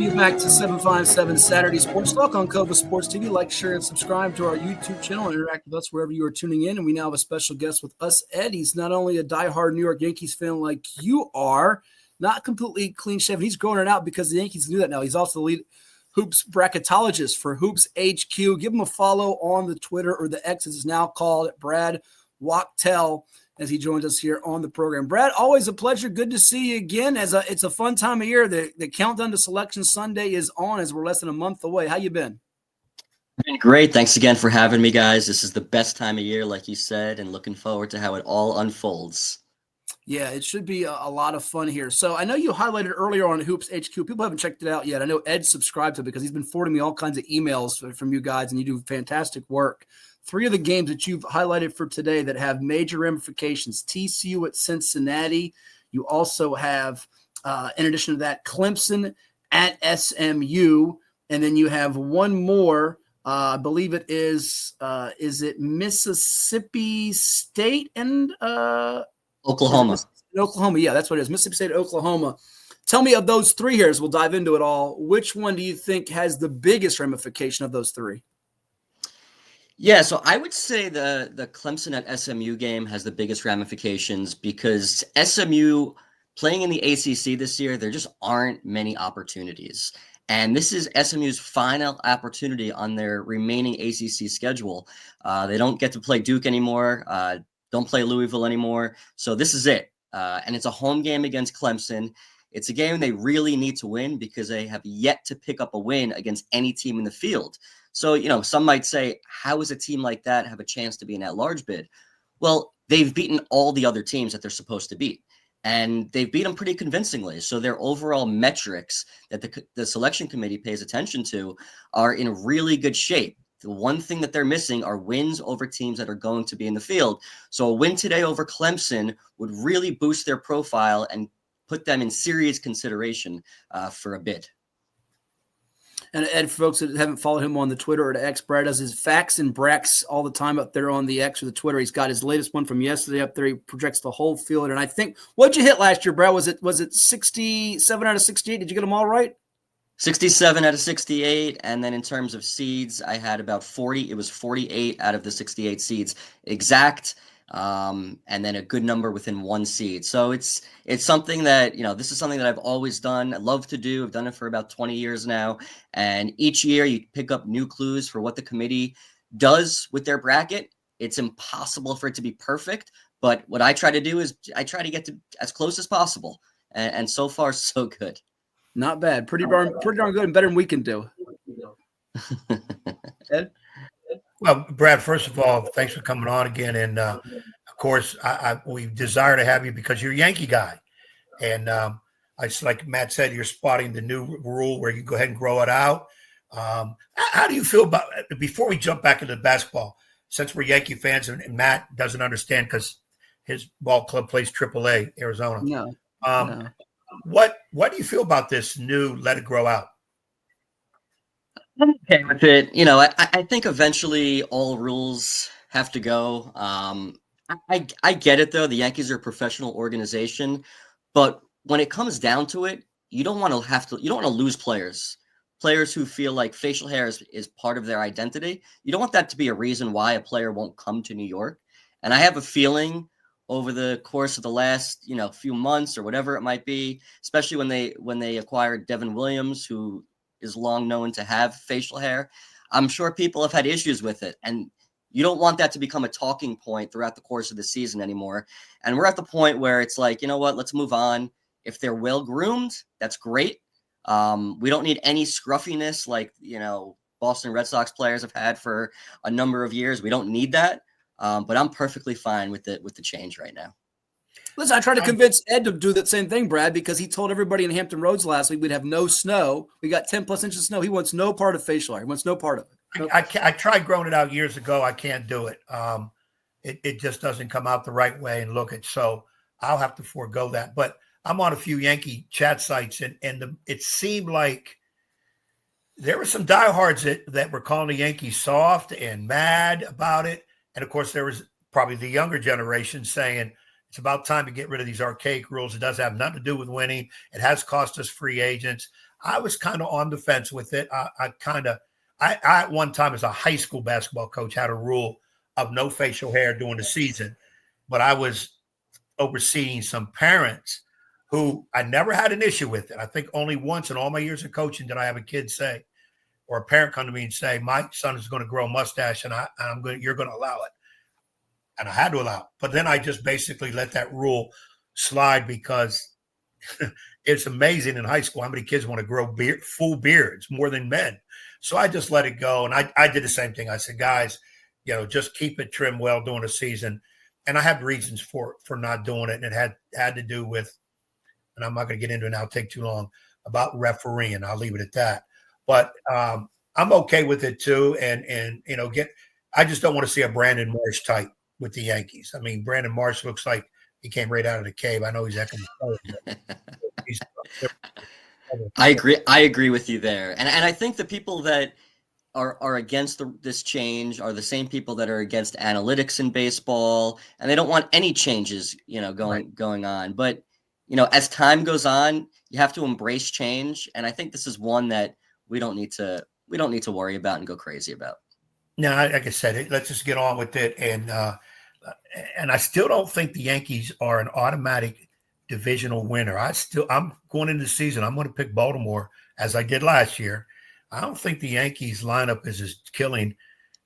welcome you back to 757 Saturday Sports Talk on Cobra Sports TV. Like, share, and subscribe to our YouTube channel and interact with us wherever you are tuning in. And we now have a special guest with us, Ed. He's not only a diehard New York Yankees fan like you are, not completely clean-shaven. He's growing it out because the Yankees do that now. He's also the lead Hoops Bracketologist for Hoops HQ. Give him a follow on the Twitter, or the X as it's now called, Brad Wachtel, as he joins us here on the program. Brad, always a pleasure. Good to see you again. It's a fun time of year. The countdown to Selection Sunday is on as we're less than a month away. How you been? Been great. Thanks again for having me, guys. This is the best time of year, like you said, and looking forward to how it all unfolds. Yeah, it should be a lot of fun here. So I know you highlighted earlier on Hoops HQ. People haven't checked it out yet. I know Ed subscribed to it because he's been forwarding me all kinds of emails from you guys, and you do fantastic work. 3 of the games that you've highlighted for today that have major ramifications: TCU at Cincinnati. You also have, in addition to that, Clemson at SMU. And then you have one more. I believe it is it Mississippi State and Oklahoma. Oklahoma. Yeah, that's what it is. Mississippi State, Oklahoma. Tell me of those 3 here as we'll dive into it all. Which one do you think has the biggest ramification of those 3? Yeah, so I would say the Clemson at SMU game has the biggest ramifications because SMU playing in the ACC this year, there just aren't many opportunities. And this is SMU's final opportunity on their remaining ACC schedule. They don't get to play Duke anymore, don't play Louisville anymore. So this is it. And it's a home game against Clemson. It's a game they really need to win because they have yet to pick up a win against any team in the field. So, some might say, how does a team like that have a chance to be in that large bid? Well, they've beaten all the other teams that they're supposed to beat, and they've beat them pretty convincingly. So their overall metrics that the selection committee pays attention to are in really good shape. The one thing that they're missing are wins over teams that are going to be in the field. So a win today over Clemson would really boost their profile and put them in serious consideration for a bid. And Ed, for folks that haven't followed him on the Twitter or the X, Brad does his facts and bracks all the time up there on the X or the Twitter. He's got his latest one from yesterday up there. He projects the whole field. And I think, what'd you hit last year, Brad? Was it 67 out of 68? Did you get them all right? 67 out of 68. And then in terms of seeds, I had about 40. It was 48 out of the 68 seeds exact. And then a good number within 1 seed. So it's something that, this is something that I've always done. I love to do. I've done it for about 20 years now. And each year you pick up new clues for what the committee does with their bracket. It's impossible for it to be perfect. But what I try to do is I try to get to as close as possible. And so far, so good. Not bad. Pretty darn good, and better than we can do. Ed? Well, Brad, first of all, thanks for coming on again. And, of course, we desire to have you because you're a Yankee guy. And like Matt said, you're spotting the new rule where you go ahead and grow it out. How do you feel about – before we jump back into basketball, since we're Yankee fans and Matt doesn't understand because his ball club plays AAA, Arizona. No. What do you feel about this new let it grow out? I'm okay with it. I think eventually all rules have to go. I get it, though. The Yankees are a professional organization. But when it comes down to it, you don't want to lose players who feel like facial hair is part of their identity. You don't want that to be a reason why a player won't come to New York. And I have a feeling over the course of the last, few months or whatever it might be, especially when they acquired Devin Williams, who is long known to have facial hair, I'm sure people have had issues with it. And you don't want that to become a talking point throughout the course of the season anymore. And we're at the point where it's like, you know what, let's move on. If they're well groomed, that's great. We don't need any scruffiness like, Boston Red Sox players have had for a number of years. We don't need that. But I'm perfectly fine with the change right now. Listen, I tried to convince Ed to do that same thing, Brad, because he told everybody in Hampton Roads last week we'd have no snow. We got 10 plus inches of snow. He wants no part of facial hair. He wants no part of it. Nope. I tried growing it out years ago. I can't do it. It just doesn't come out the right way and look it. So I'll have to forego that. But I'm on a few Yankee chat sites, and it seemed like there were some diehards that were calling the Yankees soft and mad about it. And, of course, there was probably the younger generation saying, It's about time to get rid of these archaic rules. It does have nothing to do with winning. It has cost us free agents. I was kind of on the fence with it. I at one time as a high school basketball coach had a rule of no facial hair during the season, but I was overseeing some parents who I never had an issue with it. I think only once in all my years of coaching did I have a kid say, or a parent come to me and say, my son is going to grow a mustache and you're going to allow it. And I had to allow it. But then I just basically let that rule slide because it's amazing in high school how many kids want to grow full beards more than men. So I just let it go. And I did the same thing. I said, guys, just keep it trimmed well during the season. And I have reasons for not doing it. And it had to do with, and I'm not going to get into it now, take too long, about refereeing. I'll leave it at that. But I'm okay with it too. And I just don't want to see a Brandon Marsh type with the Yankees. I mean, Brandon Marsh looks like he came right out of the cave. I know he's echoing. I agree. I agree with you there. And I think the people that are against this change are the same people that are against analytics in baseball, and they don't want any changes, going on. But, as time goes on, you have to embrace change. And I think this is one that we don't need to worry about and go crazy about. No, like I said, let's just get on with it. And I still don't think the Yankees are an automatic divisional winner. I'm going into the season. I'm going to pick Baltimore as I did last year. I don't think the Yankees lineup is as killing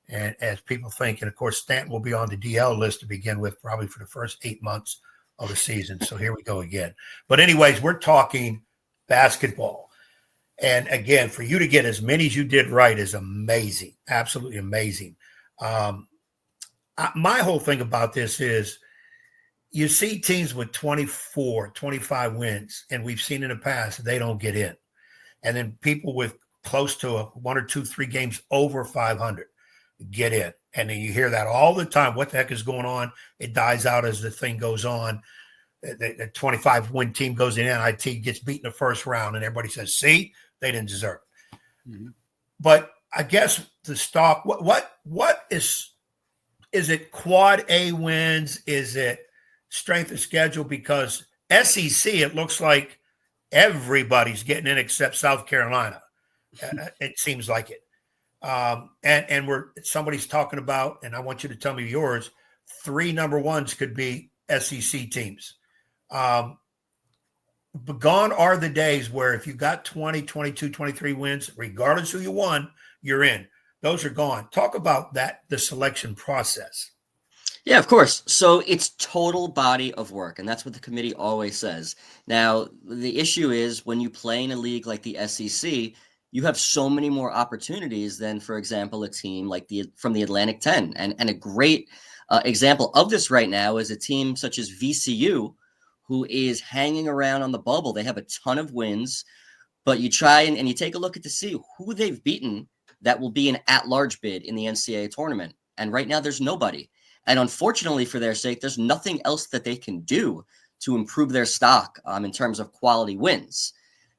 as people think. And of course, Stanton will be on the DL list to begin with, probably for the first 8 months of the season. So here we go again. But anyways, we're talking basketball. And again, for you to get as many as you did right is amazing. Absolutely amazing. My whole thing about this is you see teams with 24, 25 wins, and we've seen in the past, they don't get in. And then people with close to 1 or 2, 3 games over 500 get in. And then you hear that all the time. What the heck is going on? It dies out as the thing goes on. The 25-win team goes in NIT, gets beat in the first round, and everybody says, see, they didn't deserve it. Mm-hmm. But I guess the stock, what is it quad A wins? Is it strength of schedule? Because SEC, it looks like everybody's getting in except South Carolina. It seems like it. And somebody's talking about, and I want you to tell me yours, 3 number ones could be SEC teams. But gone are the days where if you got 20, 22, 23 wins, regardless who you won, you're in. Those are gone. Talk about the selection process. Yeah, of course. So it's total body of work, and that's what the committee always says. Now, the issue is when you play in a league like the SEC, you have so many more opportunities than, for example, a team like from the Atlantic 10. And a great example of this right now is a team such as VCU, who is hanging around on the bubble. They have a ton of wins, but you try and you take a look to see who they've beaten that will be an at-large bid in the NCAA tournament. And right now there's nobody. And unfortunately for their sake, there's nothing else that they can do to improve their stock in terms of quality wins.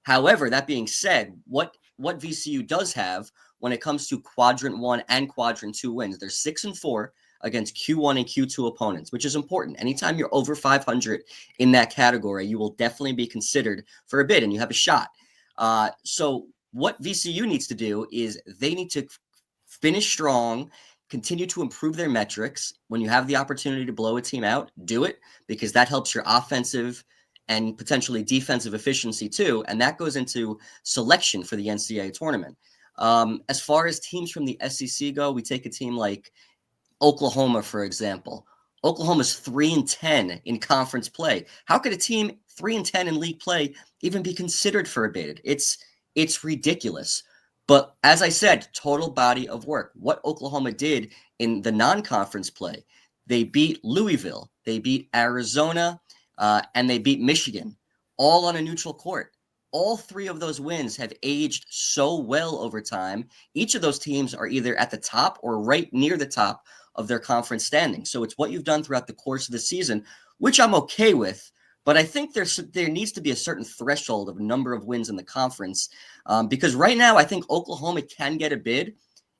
However, that being said, what VCU does have when it comes to quadrant 1 and quadrant 2 wins, they're 6-4 against Q1 and Q2 opponents, which is important. Anytime you're over 500 in that category, you will definitely be considered for a bid and you have a shot. So what VCU needs to do is they need to finish strong, continue to improve their metrics. When you have the opportunity to blow a team out, do it, because that helps your offensive and potentially defensive efficiency too. And that goes into selection for the NCAA tournament. As far as teams from the SEC go, we take a team like Oklahoma, for example. Oklahoma's 3-10 in conference play. How could a team 3-10 in league play even be considered for a bid? It's ridiculous. But as I said, total body of work. What Oklahoma did in the non-conference play, they beat Louisville, they beat Arizona, and they beat Michigan, all on a neutral court. All 3 of those wins have aged so well over time. Each of those teams are either at the top or right near the top of their conference standing. So it's what you've done throughout the course of the season, which I'm okay with. But I think there needs to be a certain threshold of number of wins in the conference, because right now I think Oklahoma can get a bid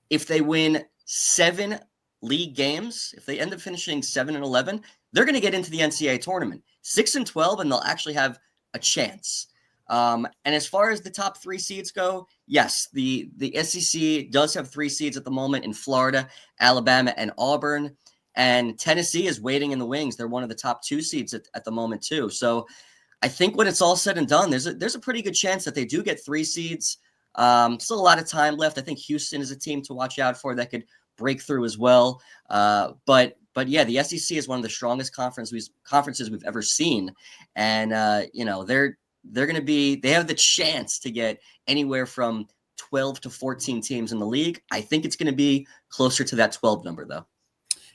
if they win 7 league games. If they end up finishing 7-11, they're going to get into the NCAA tournament. 6-12, and they'll actually have a chance. And as far as the top 3 seeds go, yes, the SEC does have 3 seeds at the moment in Florida, Alabama, and Auburn. And Tennessee is waiting in the wings. They're one of the top 2 seeds at the moment too. So I think when it's all said and done, there's a pretty good chance that they do get 3 seeds. Still a lot of time left. I think Houston is a team to watch out for that could break through as well. But yeah, the SEC is one of the strongest conferences we've ever seen, and they're going to be. They have the chance to get anywhere from 12 to 14 teams in the league. I think it's going to be closer to that 12 number, though.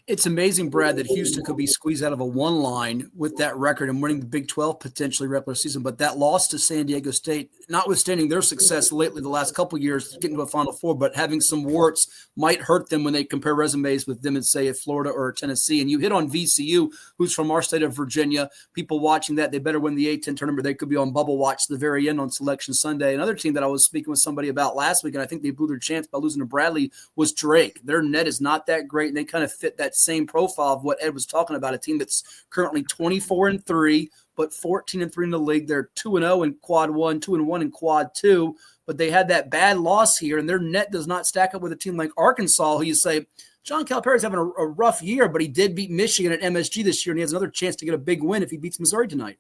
It's amazing, Brad, that Houston could be squeezed out of a 1 line with that record and winning the Big 12 potentially regular season. But that loss to San Diego State, notwithstanding their success lately the last couple of years getting to a Final Four, but having some warts might hurt them when they compare resumes with them and say at Florida or Tennessee. And you hit on VCU, who's from our state of Virginia. People watching that, they better win the A-10 tournament. They could be on bubble watch to the very end on Selection Sunday. Another team that I was speaking with somebody about last week, and I think they blew their chance by losing to Bradley, was Drake. Their net is not that great, and they kind of fit that same profile of what Ed was talking about, a team that's currently 24-3, but 14-3 in the league. They're 2-0 in quad 1, 2-1 in quad 2, but they had that bad loss here, and their net does not stack up with a team like Arkansas, who you say, John Calipari's having a rough year, but he did beat Michigan at MSG this year, and he has another chance to get a big win if he beats Missouri tonight.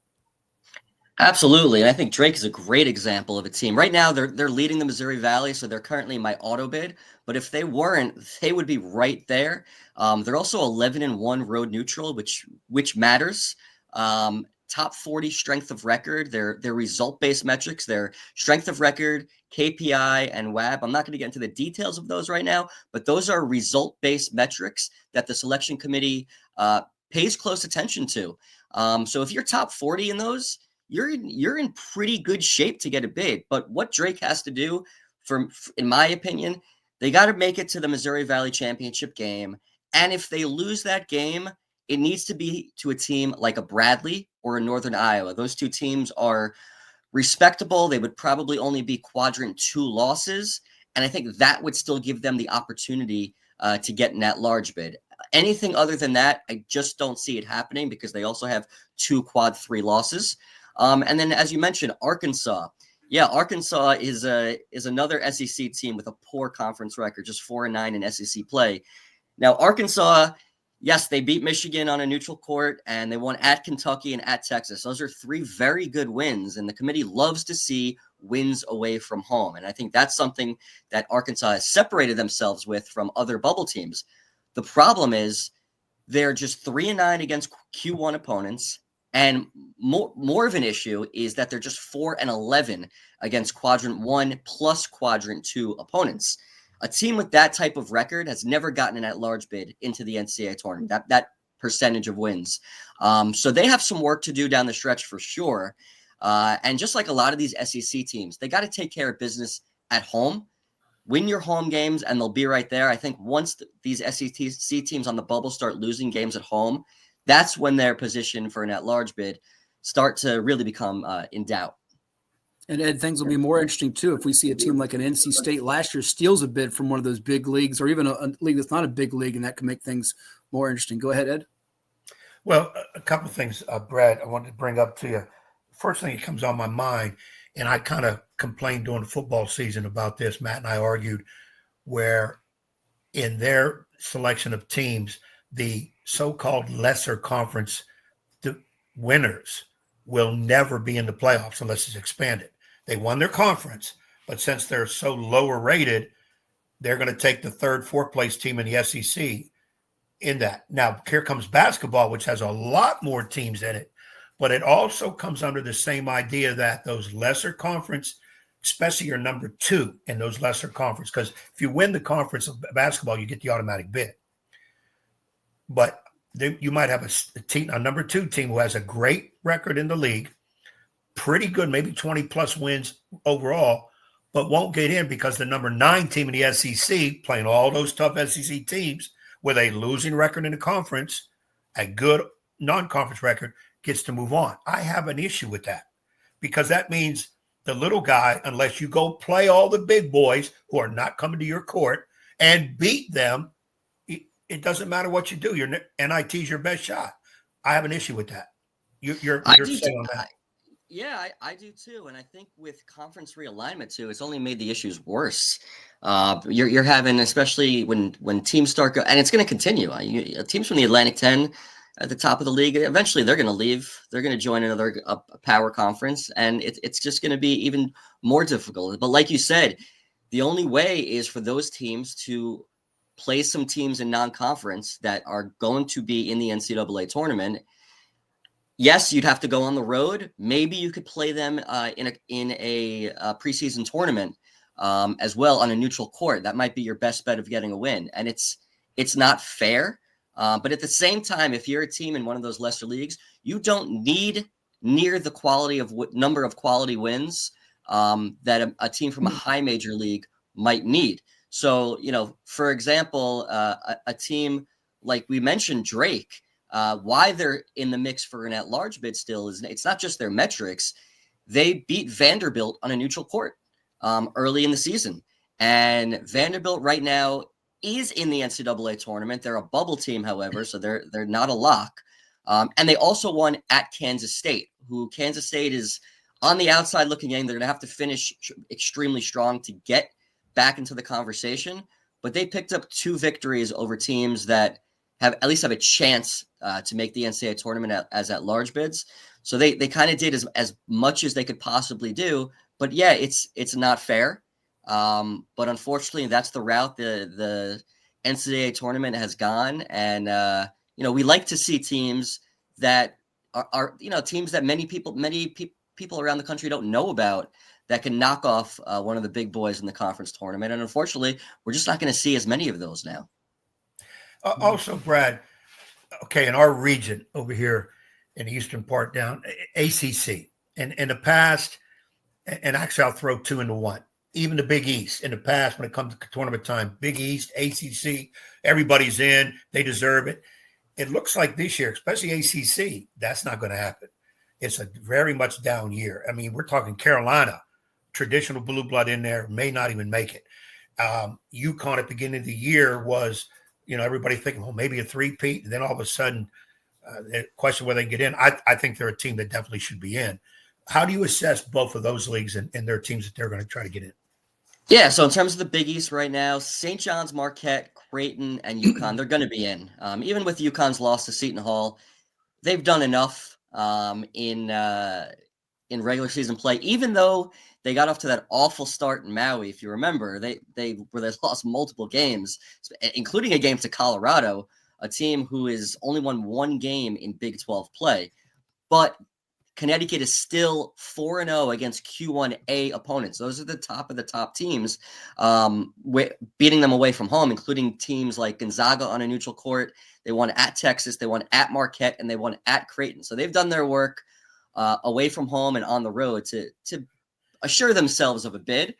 Absolutely, and I think Drake is a great example of a team. Right now, they're leading the Missouri Valley, so they're currently in my auto bid. But if they weren't, they would be right there. They're also 11-1 road neutral, which matters. Top 40 strength of record. Their result-based metrics, their strength of record, KPI, and WAB. I'm not going to get into the details of those right now, but those are result-based metrics that the selection committee pays close attention to. So if you're top 40 in those, you're in pretty good shape to get a bid. But what Drake has to do, in my opinion, they got to make it to the Missouri Valley Championship game. And if they lose that game, it needs to be to a team like a Bradley or a Northern Iowa. Those 2 teams are respectable. They would probably only be quadrant 2 losses. And I think that would still give them the opportunity to get in that large bid. Anything other than that, I just don't see it happening because they also have 2 quad 3 losses. And then, as you mentioned, Arkansas. Yeah, Arkansas is another SEC team with a poor conference record, just 4-9 in SEC play. Now, Arkansas, yes, they beat Michigan on a neutral court, and they won at Kentucky and at Texas. Those are 3 very good wins, and the committee loves to see wins away from home. And I think that's something that Arkansas has separated themselves with from other bubble teams. The problem is they're just 3-9 against Q1 opponents. And more of an issue is that they're just 4-11 against quadrant 1 plus quadrant 2 opponents. A team with that type of record has never gotten an at-large bid into the NCAA tournament, that percentage of wins. So they have some work to do down the stretch for sure. And just like a lot of these SEC teams, they got to take care of business at home, win your home games, and they'll be right there. I think once these SEC teams on the bubble start losing games at home, that's when their position for an at-large bid start to really become in doubt. And Ed, things will be more interesting too if we see a team like an NC State last year steals a bid from one of those big leagues, or even a league that's not a big league, and that can make things more interesting. Go ahead, Ed. Well, a couple of things, Brad, I wanted to bring up to you. First thing that comes on my mind, and I kind of complained during the football season about this, Matt and I argued, where in their selection of teams, the so-called lesser conference winners will never be in the playoffs unless it's expanded. They won their conference, but since they're so lower rated, they're going to take the 3rd, 4th place team in the SEC in that. Now, here comes basketball, which has a lot more teams in it, but it also comes under the same idea that those lesser conference, especially your number 2 in those lesser conference, because if you win the conference of basketball, you get the automatic bid. But you might have a number 2 team who has a great record in the league, pretty good, maybe 20-plus wins overall, but won't get in because the number 9 team in the SEC, playing all those tough SEC teams with a losing record in the conference, a good non-conference record, gets to move on. I have an issue with that because that means the little guy, unless you go play all the big boys who are not coming to your court and beat them, it doesn't matter what you do. Your NIT is your best shot. I have an issue with that. You're I do saying on that. Yeah, I do too, and I think with conference realignment too, it's only made the issues worse. You're having, especially when teams start and it's going to continue. Teams from the Atlantic 10 at the top of the league, eventually they're going to leave. They're going to join another power conference, and it's just going to be even more difficult. But like you said, the only way is for those teams to play some teams in non-conference that are going to be in the NCAA tournament. Yes, you'd have to go on the road. Maybe you could play them in a preseason tournament as well on a neutral court. That might be your best bet of getting a win. And it's not fair. But at the same time, if you're a team in one of those lesser leagues, you don't need near the quality of number of quality wins that a team from a high major league might need. So, for example, a team like we mentioned, Drake. Why they're in the mix for an at-large bid still is it's not just their metrics. They beat Vanderbilt on a neutral court early in the season. And Vanderbilt right now is in the NCAA tournament. They're a bubble team, however, so they're not a lock. And they also won at Kansas State, who Kansas State is on the outside looking in. They're going to have to finish extremely strong to get back into the conversation. But they picked up 2 victories over teams that at least have a chance to make the NCAA tournament as at large bids. So they kind of did as much as they could possibly do. But yeah, it's not fair. But unfortunately, that's the route the NCAA tournament has gone. And we like to see teams that are teams that many people around the country don't know about that can knock off one of the big boys in the conference tournament. And unfortunately, we're just not going to see as many of those now. Also, Brad, okay, in our region over here in the eastern part down, ACC. And in the past, and actually I'll throw 2 into 1. Even the Big East in the past, when it comes to tournament time, Big East, ACC, everybody's in. They deserve it. It looks like this year, especially ACC, that's not going to happen. It's a very much down year. I mean, we're talking Carolina, traditional blue blood in there, may not even make it. UConn at the beginning of the year was – everybody thinking, well, maybe a 3-peat, and then all of a sudden, question whether they get in. I think they're a team that definitely should be in. How do you assess both of those leagues and their teams that they're going to try to get in? Yeah, so in terms of the Big East right now, St. John's, Marquette, Creighton, and UConn, they're going to be in. Even with UConn's loss to Seton Hall, they've done enough in regular season play, even though they got off to that awful start in Maui. If you remember, they lost multiple games, including a game to Colorado, a team who has only won 1 game in Big 12 play. But Connecticut is still 4-0 against Q1A opponents. Those are the top of the top teams, beating them away from home, including teams like Gonzaga on a neutral court. They won at Texas, they won at Marquette, and they won at Creighton. So they've done their work away from home and on the road to assure themselves of a bid.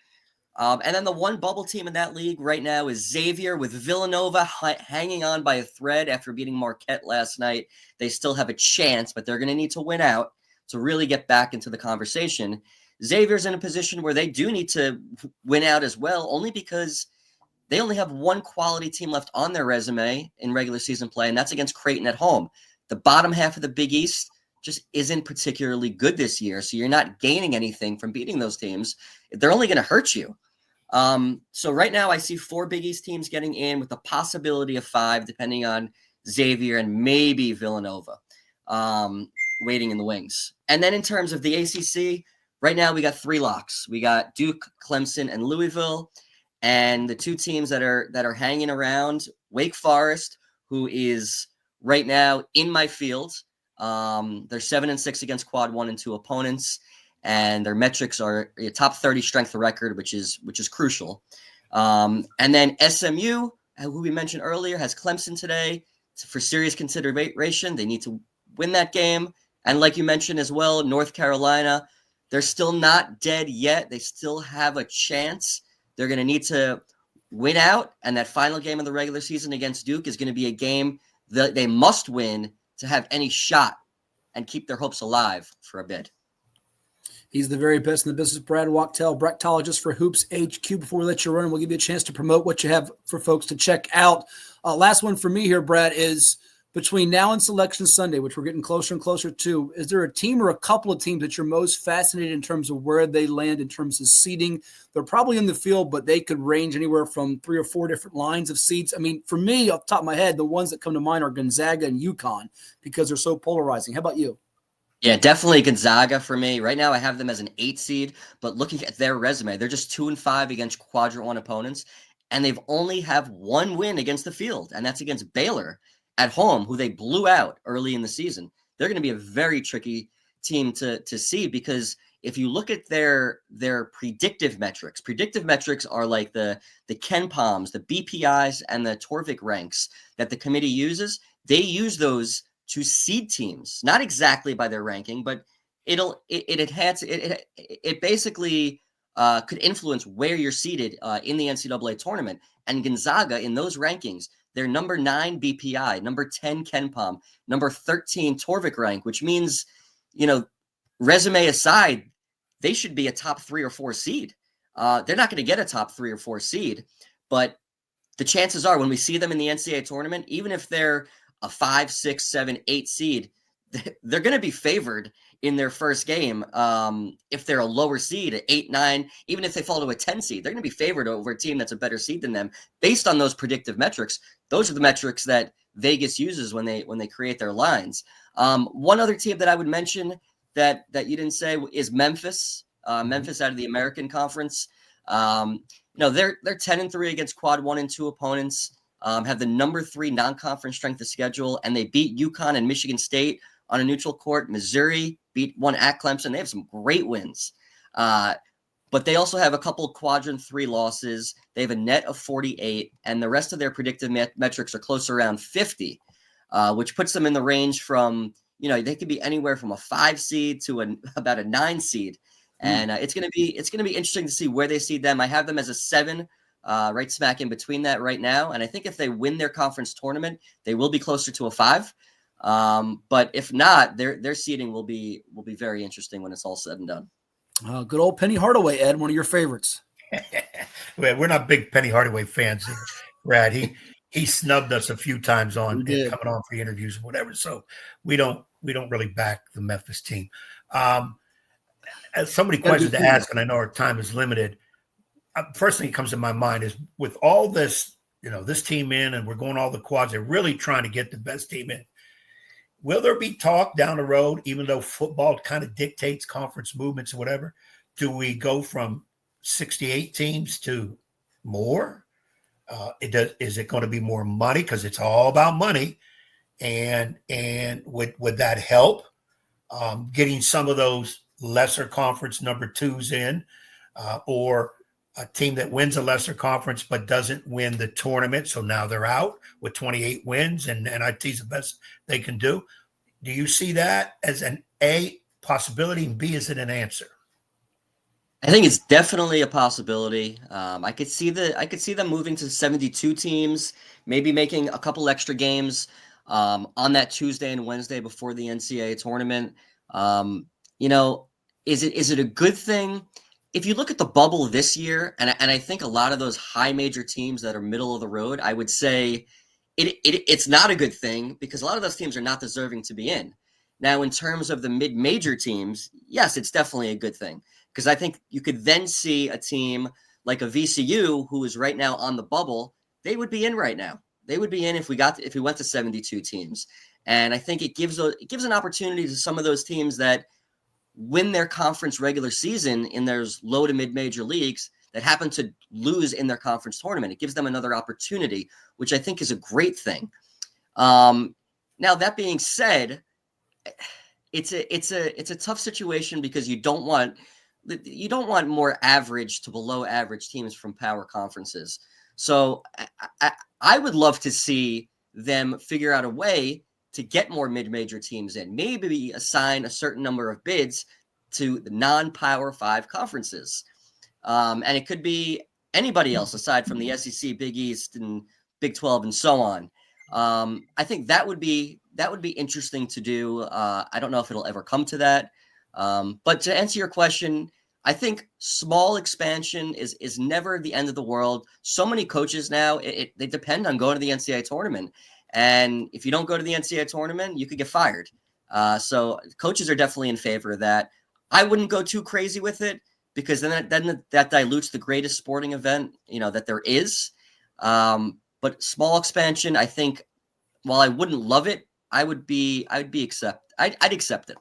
And then the one bubble team in that league right now is Xavier, with Villanova hanging on by a thread after beating Marquette last night. They still have a chance, but they're going to need to win out to really get back into the conversation. Xavier's in a position where they do need to win out as well, only because they only have one quality team left on their resume in regular season play, and that's against Creighton at home. The bottom half of the Big East just isn't particularly good this year, so you're not gaining anything from beating those teams. They're only going to hurt you. So right now I see 4 Big East teams getting in with the possibility of 5, depending on Xavier and maybe Villanova, waiting in the wings. And then in terms of the ACC, right now we got 3 locks. We got Duke, Clemson, and Louisville. And the 2 teams that are hanging around, Wake Forest, who is right now in my field. They're 7-6 against quad 1 and 2 opponents, and their metrics are a top 30 strength of record, which is crucial. And then SMU, who we mentioned earlier, has Clemson today for serious consideration. They need to win that game. And like you mentioned as well, North Carolina, they're still not dead yet. They still have a chance. They're going to need to win out, and that final game of the regular season against Duke is going to be a game that they must win to have any shot and keep their hopes alive for a bid. He's the very best in the business, Brad Wachtel, bracketologist for Hoops HQ. Before we let you run, we'll give you a chance to promote what you have for folks to check out. Last one for me here, Brad, is Between now and Selection Sunday, which we're getting closer and closer to, is there a team or a couple of teams that you're most fascinated in terms of where they land in terms of seeding? They're probably in the field, but they could range anywhere from 3 or 4 different lines of seeds. I mean, for me, off the top of my head, the ones that come to mind are Gonzaga and UConn because they're so polarizing. How about you? Yeah, definitely Gonzaga for me. Right now, I have them as an 8 seed, but looking at their resume, they're just 2-5 against quadrant one opponents, and they've only have one win against the field, and that's against Baylor at home, who they blew out early in the season. They're going to be a very tricky team to see because if you look at their predictive metrics are like the Ken Palms, the BPIs, and the Torvik ranks that the committee uses. They use those to seed teams, not exactly by their ranking, but it basically could influence where you're seated in the NCAA tournament. And Gonzaga in those rankings, they're number 9 BPI, number 10 KenPom, number 13 Torvik rank, which means, resume aside, they should be a top 3 or 4 seed. They're not going to get a top 3 or 4 seed, but the chances are when we see them in the NCAA tournament, even if they're a 5, 6, 7, 8 seed, they're going to be favored in their first game. If they're a lower seed, at 8, 9, even if they fall to a 10 seed, they're going to be favored over a team that's a better seed than them based on those predictive metrics. Those are the metrics that Vegas uses when they create their lines. One other team that I would mention that you didn't say is Memphis. Memphis out of the American Conference. They're 10-3 against quad 1 and 2 opponents. Have the number 3 non-conference strength of schedule, and they beat UConn and Michigan State on a neutral court. Missouri beat one at Clemson. They have some great wins, but they also have a couple quadrant 3 losses. They have a net of 48, and the rest of their predictive metrics are close around 50, which puts them in the range from they could be anywhere from a 5 seed to about a 9 seed. And it's gonna be interesting to see where they seed them. I have them as a 7. Right smack in between that right now. And I think if they win their conference tournament, they will be closer to a 5. But if not, their seeding will be very interesting when it's all said and done. Good old Penny Hardaway, Ed, one of your favorites. Well, we're not big Penny Hardaway fans here, Brad. He snubbed us a few times on coming on for interviews and whatever. So we don't really back the Memphis team. So many questions to ask, and I know our time is limited. First thing that comes to my mind is with all this, this team in, and we're going all the quads, they're really trying to get the best team in. Will there be talk down the road, even though football kind of dictates conference movements or whatever? Do we go from 68 teams to more? Is it going to be more money? Because it's all about money. And would that help getting some of those lesser conference number 2s in, or a team that wins a lesser conference but doesn't win the tournament, so now they're out with 28 wins and NIT's the best they can do? Do you see that as an A possibility, and B, is it an answer? I think it's definitely a possibility. I could see them moving to 72 teams, maybe making a couple extra games on that Tuesday and Wednesday before the NCAA tournament. Is it a good thing? If you look at the bubble this year, and I think a lot of those high major teams that are middle of the road, I would say it's not a good thing because a lot of those teams are not deserving to be in. Now, in terms of the mid-major teams, yes, it's definitely a good thing because I think you could then see a team like a VCU who is right now on the bubble. They would be in right now. They would be in if we went to 72 teams. And I think it gives an opportunity to some of those teams that win their conference regular season in those low to mid-major leagues that happen to lose in their conference tournament. It gives them another opportunity, which I think is a great thing. Now, that being said, it's a tough situation because you don't want more average to below average teams from power conferences. So I would love to see them figure out a way to get more mid-major teams in, maybe assign a certain number of bids to the non-Power 5 conferences. And it could be anybody else aside from the SEC, Big East, and Big 12, and so on. I think that would be interesting to do. I don't know if it'll ever come to that. But to answer your question, I think small expansion is never the end of the world. So many coaches now, they depend on going to the NCAA tournament. And if you don't go to the NCAA tournament, you could get fired. So coaches are definitely in favor of that. I wouldn't go too crazy with it because then that dilutes the greatest sporting event, that there is. But small expansion, I think, while I wouldn't love it, I'd accept it.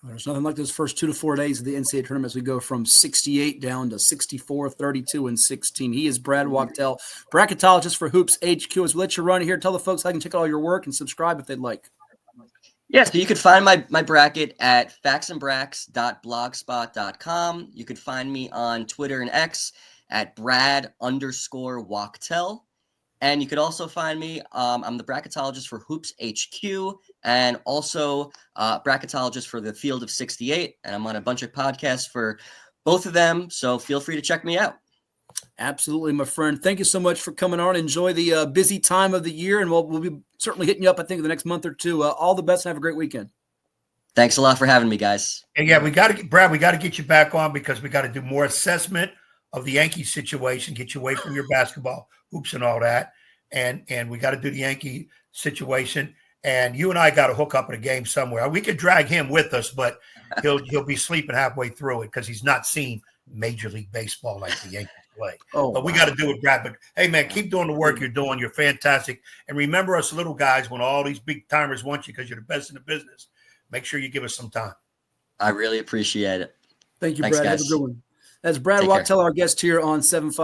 There's nothing like those first 2 to 4 days of the NCAA tournament as we go from 68 down to 64, 32, and 16. He is Brad Wachtel, bracketologist for Hoops HQ. As we let you run here, tell the folks how they can check out all your work and subscribe if they'd like. Yeah, so you can find my bracket at factsandbracks.blogspot.com. You could find me on Twitter and X at Brad_Wachtel. And you could also find me, I'm the bracketologist for Hoops HQ and also bracketologist for the Field of 68. And I'm on a bunch of podcasts for both of them. So feel free to check me out. Absolutely, my friend. Thank you so much for coming on. Enjoy the busy time of the year. And we'll be certainly hitting you up, I think, in the next month or two. All the best and have a great weekend. Thanks a lot for having me, guys. And yeah, we got to get you back on because we got to do more assessment of the Yankees situation, get you away from your basketball hoops and all that. And we got to do the Yankee situation. And you and I got to hook up in a game somewhere. We could drag him with us, but he'll be sleeping halfway through it because he's not seen Major League Baseball like the Yankees play. But we got to do it, Brad. But hey, man, keep doing the work you're doing. You're fantastic. And remember us little guys when all these big timers want you because you're the best in the business. Make sure you give us some time. I really appreciate it. Thank you, Thanks, Brad. guys. Have a good one. That's Brad Wachtel, our guest here on 7-5.